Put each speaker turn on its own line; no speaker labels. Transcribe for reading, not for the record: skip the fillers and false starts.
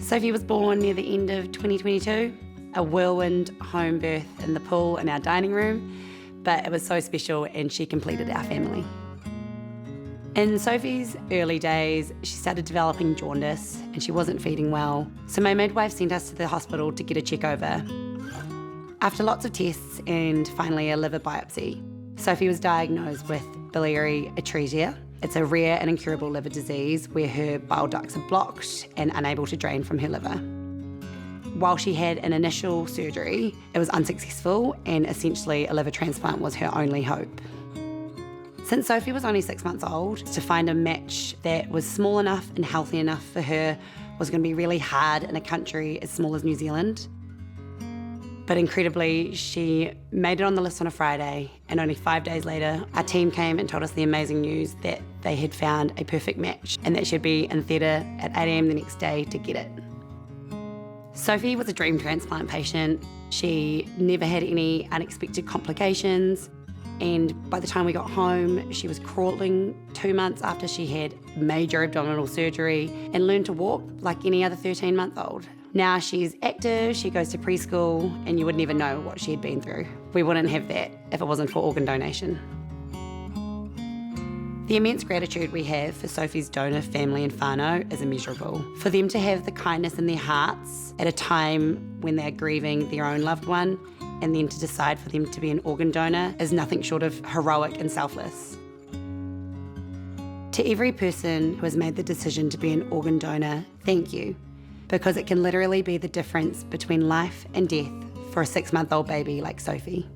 Sophie was born near the end of 2022, a whirlwind home birth in the pool in our dining room, but it was so special and she completed our family. In Sophie's early days, she started developing jaundice and she wasn't feeding well, so my midwife sent us to the hospital to get a check over. After lots of tests and finally a liver biopsy, Sophie was diagnosed with biliary atresia. It's a rare and incurable liver disease where her bile ducts are blocked and unable to drain from her liver. While she had an initial surgery, it was unsuccessful and essentially a liver transplant was her only hope. Since Sophie was only 6 months old, to find a match that was small enough and healthy enough for her was going to be really hard in a country as small as New Zealand. But incredibly, she made it on the list on a Friday, and only 5 days later, our team came and told us the amazing news that they had found a perfect match and that she'd be in theatre at 8 a.m. the next day to get it. Sophie was a dream transplant patient. She never had any unexpected complications, and by the time we got home, she was crawling 2 months after she had major abdominal surgery and learned to walk like any other 13-month-old. Now she's active, she goes to preschool, and you would never know what she had been through. We wouldn't have that if it wasn't for organ donation. The immense gratitude we have for Sophie's donor family and whānau is immeasurable. For them to have the kindness in their hearts at a time when they're grieving their own loved one, and then to decide for them to be an organ donor is nothing short of heroic and selfless. To every person who has made the decision to be an organ donor, thank you, because it can literally be the difference between life and death for a 6-month-old baby like Sophie.